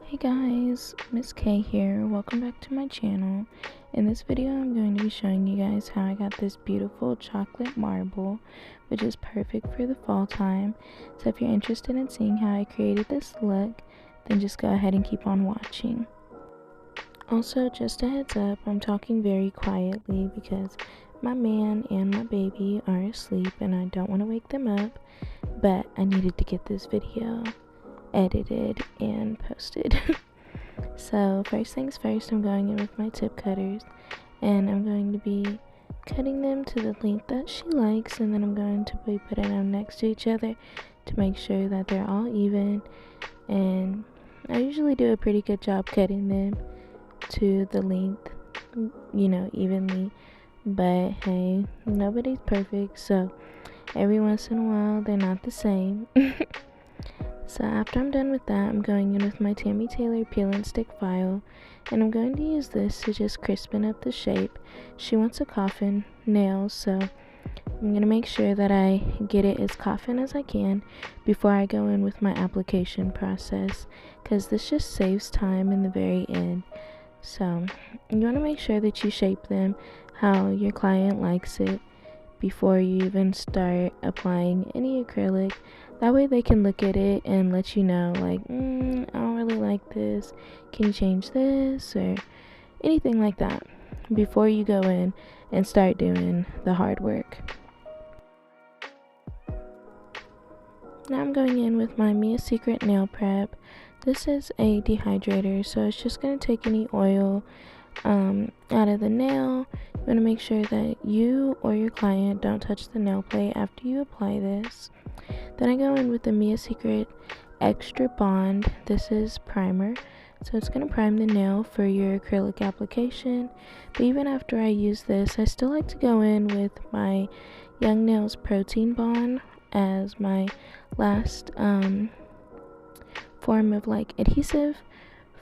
Hey guys, Miss K here. Welcome back to my channel. In this video, I'm going to be showing you guys how I got this beautiful chocolate marble, which is perfect for the fall time. So if you're interested in seeing how I created this look, then just go ahead and keep on watching. Also, just a heads up, I'm talking very quietly because my man and my baby are asleep and I don't want to wake them up, but I needed to get this video edited and posted. So first things first, I'm going in with my tip cutters and I'm going to be cutting them to the length that she likes, and then I'm going to be putting them next to each other to make sure that they're all even. And I usually do a pretty good job cutting them to the length, evenly, but hey, nobody's perfect, so every once in a while they're not the same. So after I'm done with that, I'm going in with my Tammy Taylor peel and stick file, and I'm going to use this to just crispen up the shape. She wants a coffin nail, so I'm going to make sure that I get it as coffin as I can before I go in with my application process, because this just saves time in the very end. So you want to make sure that you shape them how your client likes it before you even start applying any acrylic. That way they can look at it and let you know, like, I don't really like this, can you change this, or anything like that, before you go in and start doing the hard work. Now I'm going in with my Mia Secret nail prep. This is a dehydrator, so it's just going to take any oil out of the nail. You want to make sure that you or your client don't touch the nail plate after you apply this. Then I go in with the Mia Secret Extra Bond. This is primer, so it's going to prime the nail for your acrylic application. But even after I use this, I still like to go in with my Young Nails Protein Bond as my last form of like adhesive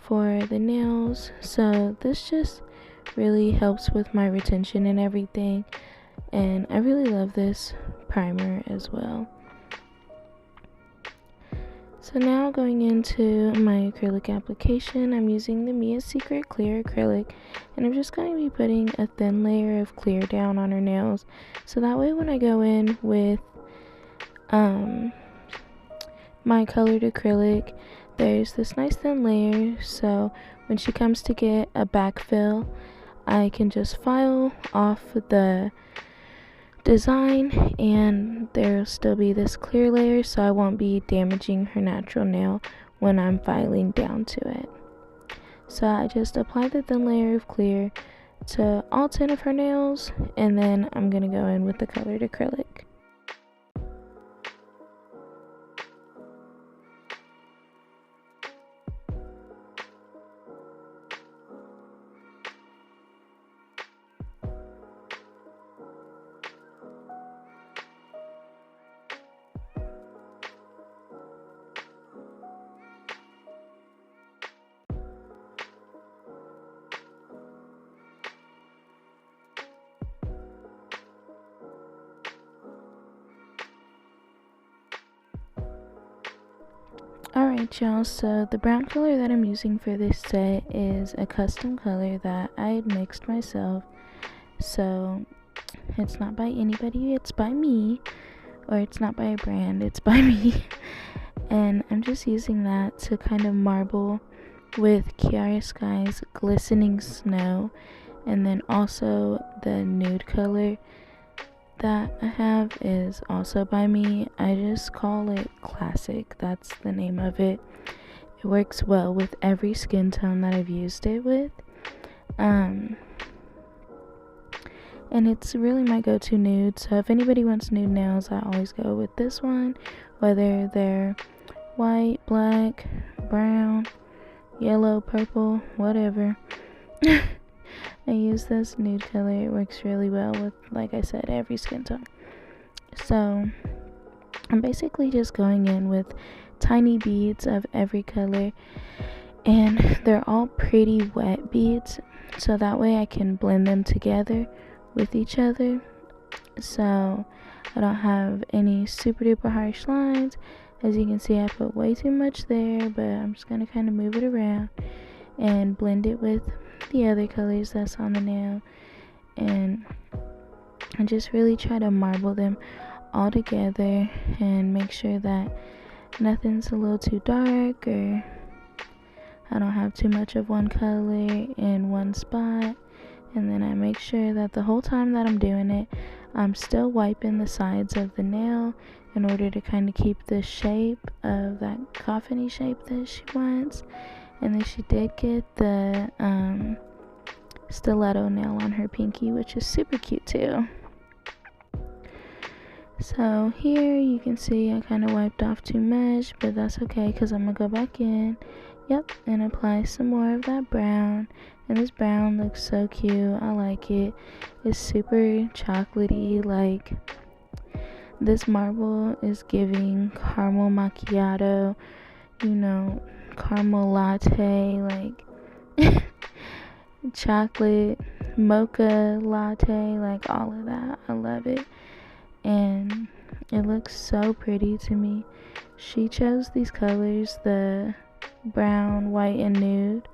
for the nails. So this just really helps with my retention and everything, and I really love this primer as well. So now going into my acrylic application, I'm using the Mia Secret Clear Acrylic, and I'm just going to be putting a thin layer of clear down on her nails, so that way when I go in with my colored acrylic, there's this nice thin layer, so when she comes to get a backfill, I can just file off the design and there'll still be this clear layer, so I won't be damaging her natural nail when I'm filing down to it. So I just apply the thin layer of clear to all 10 of her nails, and then I'm going to go in with the colored acrylic. Alright y'all, so the brown color that I'm using for this set is a custom color that I had mixed myself. So it's not by anybody, it's by me, or it's not by a brand, it's by me. And I'm just using that to kind of marble with Kiara Sky's Glistening Snow, and then also the nude color that I have is also by me. I just call it Classic, that's the name of it. It works well with every skin tone that I've used it with, and it's really my go-to nude. So if anybody wants nude nails, I always go with this one, whether they're white, black, brown, yellow, purple, whatever. I use this nude color. It works really well with, like I said, every skin tone. So I'm basically just going in with tiny beads of every color, and they're all pretty wet beads, so that way I can blend them together with each other, so I don't have any super duper harsh lines As you can see, I put way too much there, but I'm just going to kind of move it around and blend it with the other colors that's on the nail. And I just really try to marble them all together and make sure that nothing's a little too dark, or I don't have too much of one color in one spot. And then I make sure that the whole time that I'm doing it, I'm still wiping the sides of the nail in order to kind of keep the shape of that coffin-y shape that she wants. And then she did get the stiletto nail on her pinky, which is super cute too. So here you can see I kind of wiped off too much, but that's okay because I'm going to go back in, and apply some more of that brown. And this brown looks so cute. I like it. It's super chocolatey. Like, this marble is giving caramel macchiato, caramel latte, like chocolate mocha latte, like all of that. I love it. And it looks so pretty to me. She chose these colors, the brown, white, and nude,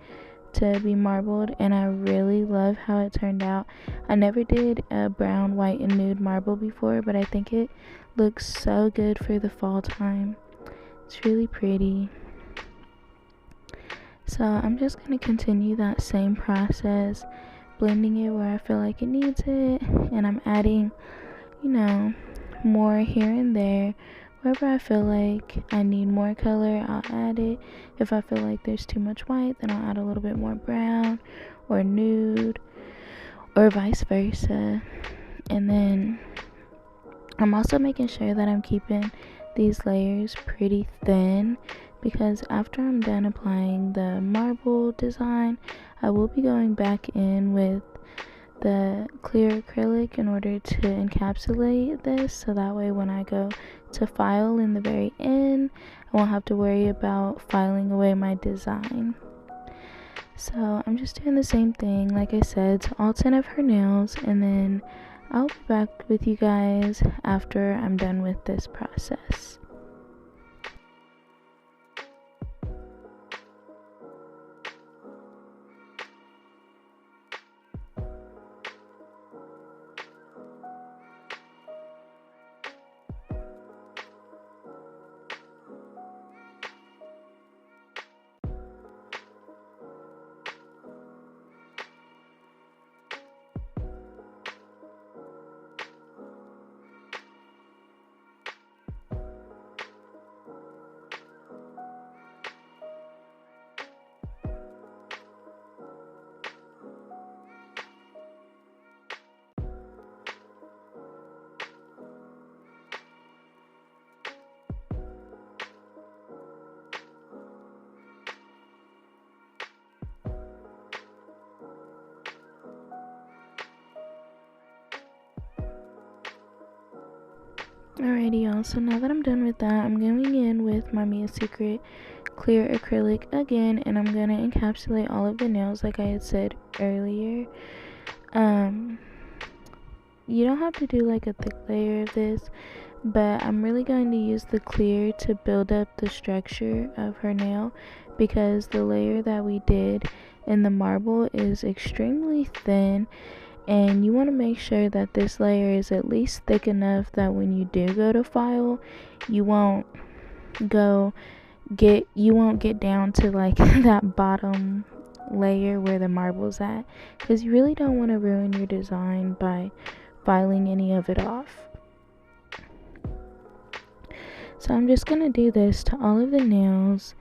to be marbled, and I really love how it turned out. I never did a brown, white, and nude marble before, but I think it looks so good for the fall time. It's really pretty. So I'm just going to continue that same process, blending it where I feel like it needs it, and I'm adding, more here and there. Wherever I feel like I need more color, I'll add it. If I feel like there's too much white, then I'll add a little bit more brown or nude, or vice versa. And then I'm also making sure that I'm keeping these layers pretty thin, because after I'm done applying the marble design, I will be going back in with the clear acrylic in order to encapsulate this, so that way when I go to file in the very end, I won't have to worry about filing away my design. So I'm just doing the same thing, like I said, to all 10 of her nails, and then I'll be back with you guys after I'm done with this process. Alrighty y'all, so now that I'm done with that, I'm going in with my Mia Secret clear acrylic again, and I'm going to encapsulate all of the nails like I had said earlier. You don't have to do like a thick layer of this, but I'm really going to use the clear to build up the structure of her nail, because the layer that we did in the marble is extremely thin, and you want to make sure that this layer is at least thick enough that when you do go to file, you won't get down to like that bottom layer where the marble's at, because you really don't want to ruin your design by filing any of it off. So I'm just gonna do this to all of the nails,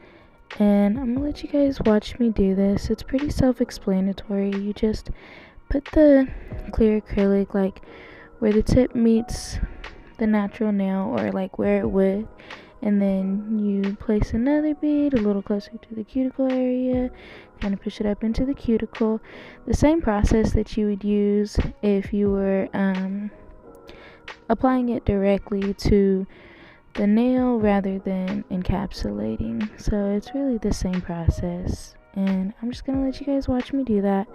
and I'm gonna let you guys watch me do this. It's pretty self-explanatory. You just put the clear acrylic like where the tip meets the natural nail, or like where it would, and then you place another bead a little closer to the cuticle area, kind of push it up into the cuticle. The same process that you would use if you were applying it directly to the nail rather than encapsulating. So it's really the same process, and I'm just gonna let you guys watch me do that,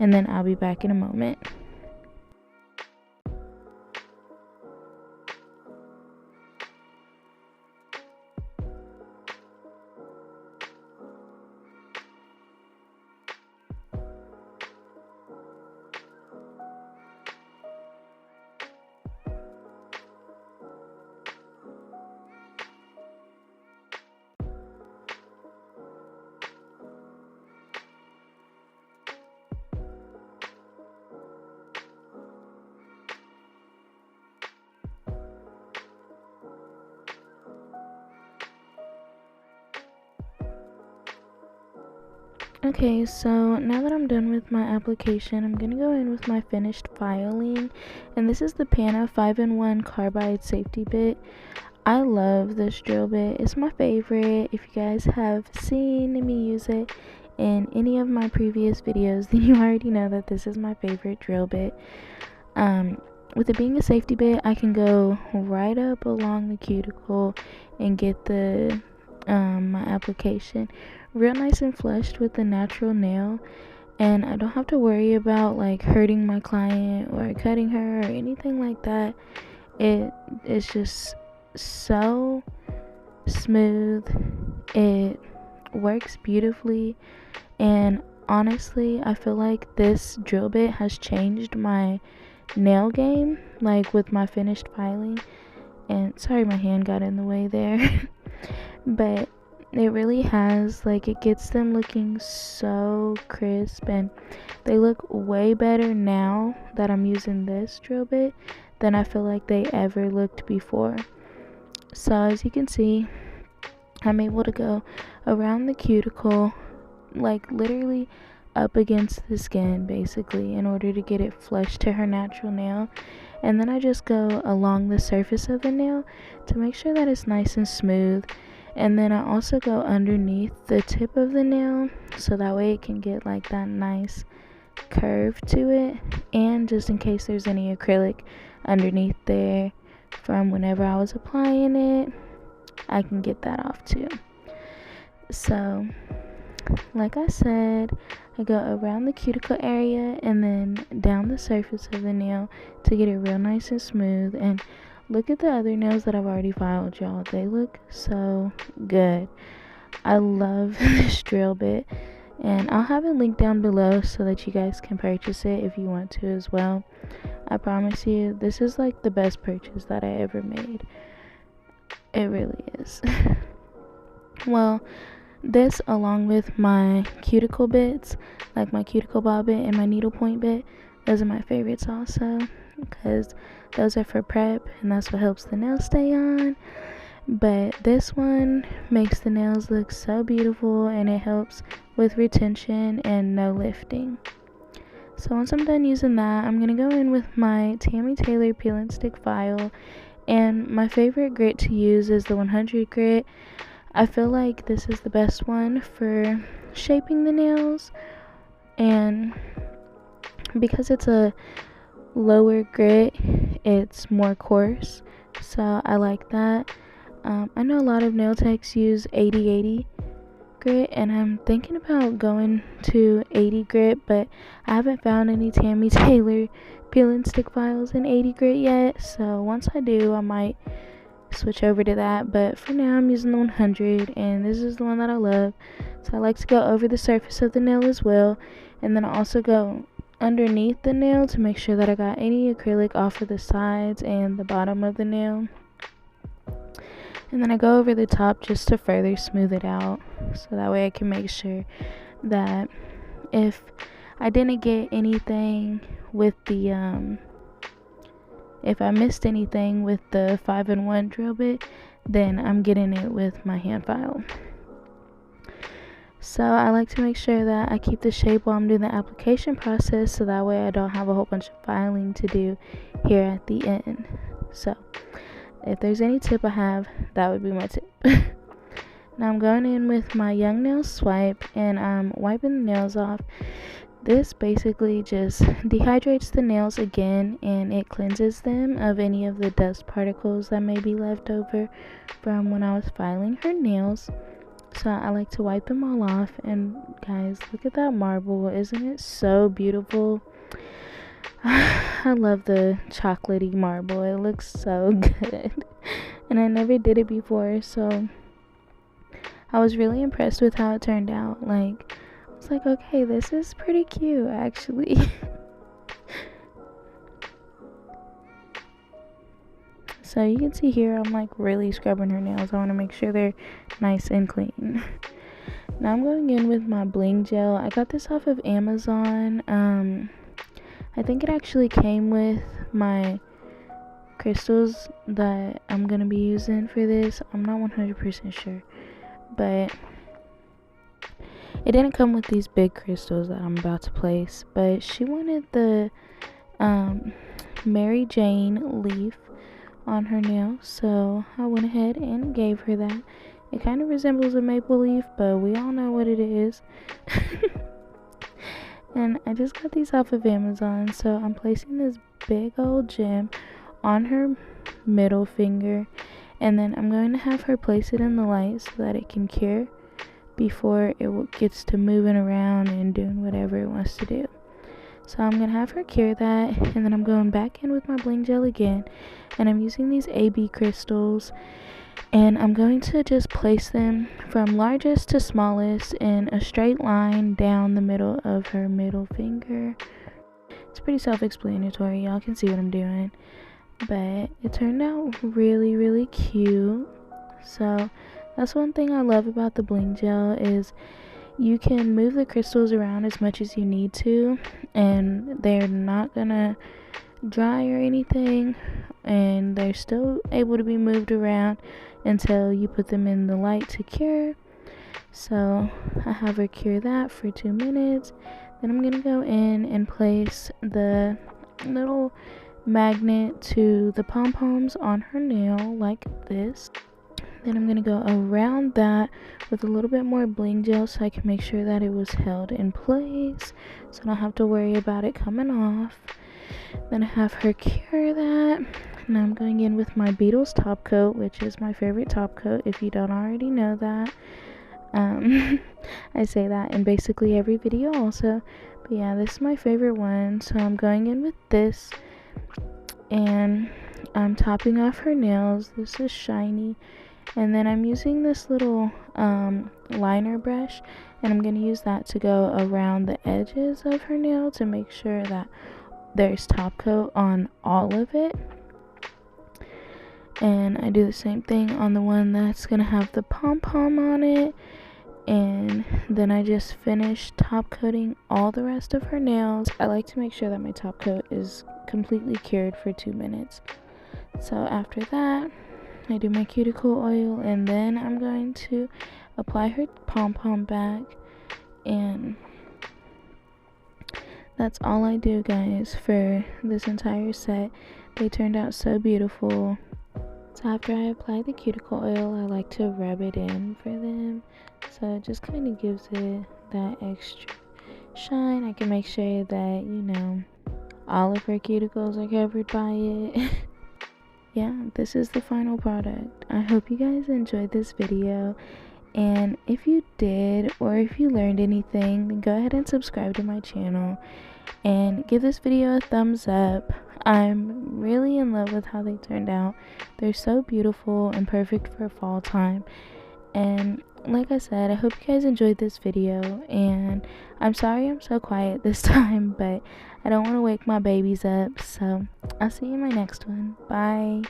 and then I'll be back in a moment. Okay, so now that I'm done with my application, I'm going to go in with my finished filing. And this is the Pana 5-in-1 Carbide Safety Bit. I love this drill bit. It's my favorite. If you guys have seen me use it in any of my previous videos, then you already know that this is my favorite drill bit. With it being a safety bit, I can go right up along the cuticle and get the my application real nice and flushed with the natural nail, and I don't have to worry about like hurting my client or cutting her or anything like that. It is just so smooth. It works beautifully, and honestly, I feel like this drill bit has changed my nail game, like with my finished filing. And sorry, my hand got in the way there. But it really has, like, it gets them looking so crisp, and they look way better now that I'm using this drill bit than I feel like they ever looked before. So as you can see, I'm able to go around the cuticle, like literally up against the skin basically, in order to get it flush to her natural nail. And then I just go along the surface of the nail to make sure that it's nice and smooth. And then I also go underneath the tip of the nail, so that way it can get like that nice curve to it. And just in case there's any acrylic underneath there from whenever I was applying it, I can get that off too. So like I said, I go around the cuticle area and then down the surface of the nail to get it real nice and smooth. And look at the other nails that I've already filed, y'all. They look so good. I love this drill bit, and I'll have it linked down below so that you guys can purchase it if you want to as well. I promise you, this is like the best purchase that I ever made. It really is. Well, this, along with my cuticle bits, like my cuticle bob bit and my needlepoint bit, those are my favorites also, because those are for prep and that's what helps the nails stay on. But this one makes the nails look so beautiful, and it helps with retention and no lifting. So once I'm done using that, I'm going to go in with my Tammy Taylor peel and stick file, and my favorite grit to use is the 100 grit. I feel like this is the best one for shaping the nails, and because it's a lower grit, it's more coarse, so I like that. I know a lot of nail techs use 80/80 grit, and I'm thinking about going to 80 grit, but I haven't found any Tammy Taylor peel and stick files in 80 grit yet, so once I do, I might switch over to that. But for now, I'm using the 100, and this is the one that I love. So I like to go over the surface of the nail as well, and then I also go underneath the nail to make sure that I got any acrylic off of the sides and the bottom of the nail. And then I go over the top just to further smooth it out, so that way I can make sure that if I didn't get anything with the if I missed anything with the 5-in-1 drill bit, then I'm getting it with my hand file. So I like to make sure that I keep the shape while I'm doing the application process, so that way I don't have a whole bunch of filing to do here at the end. So if there's any tip I have, that would be my tip. Now I'm going in with my Young Nail Swipe, and I'm wiping the nails off. This basically just dehydrates the nails again, and it cleanses them of any of the dust particles that may be left over from when I was filing her nails. So I like to wipe them all off, and guys, look at that marble. Isn't it so beautiful? I love the chocolatey marble. It looks so good. And I never did it before, so I was really impressed with how it turned out. Like, I was like, okay, this is pretty cute, actually. So you can see here, I'm like really scrubbing her nails. I want to make sure they're nice and clean. Now I'm going in with my Bling gel. I got this off of Amazon. I think it actually came with my crystals that I'm going to be using for this. I'm not 100% sure. But It didn't come with these big crystals that I'm about to place, but she wanted the Mary Jane leaf on her nail, so I went ahead and gave her that. It kind of resembles a maple leaf, but we all know what it is. And I just got these off of Amazon, so I'm placing this big old gem on her middle finger, and then I'm going to have her place it in the light so that it can cure before it gets to moving around and doing whatever it wants to do. So I'm going to have her cure that, and then I'm going back in with my bling gel again, and I'm using these AB crystals, and I'm going to just place them from largest to smallest in a straight line down the middle of her middle finger. It's pretty self-explanatory, y'all can see what I'm doing, but it turned out really, really cute. So that's one thing I love about the bling gel, is you can move the crystals around as much as you need to, and they're not gonna dry or anything, and they're still able to be moved around until you put them in the light to cure. So I have her cure that for 2 minutes. Then I'm gonna go in and place the little magnet to the pom-poms on her nail like this. Then I'm gonna go around that with a little bit more bling gel so I can make sure that it was held in place, so I don't have to worry about it coming off. Then I have her cure that. Now I'm going in with my Beetles top coat, which is my favorite top coat if you don't already know that. I say that in basically every video also, but yeah, this is my favorite one. So I'm going in with this, and I'm topping off her nails. This is shiny, and then I'm using this little liner brush, and I'm going to use that to go around the edges of her nail to make sure that there's top coat on all of it. And I do the same thing on the one that's gonna have the pom-pom on it, and then I just finish top coating all the rest of her nails. I like to make sure that my top coat is completely cured for 2 minutes. So after that, I do my cuticle oil, and then I'm going to apply her pom-pom back, and that's all I do, guys, for this entire set. They turned out so beautiful. So after I apply the cuticle oil, I like to rub it in for them, so it just kind of gives it that extra shine. I can make sure that, you know, all of her cuticles are covered by it. Yeah, this is the final product. I hope you guys enjoyed this video, and if you did, or if you learned anything, then go ahead and subscribe to my channel and give this video a thumbs up. I'm really in love with how they turned out. They're so beautiful and perfect for fall time. And like I said, I hope you guys enjoyed this video, and I'm sorry I'm so quiet this time, but I don't want to wake my babies up. So I'll see you in my next one. Bye.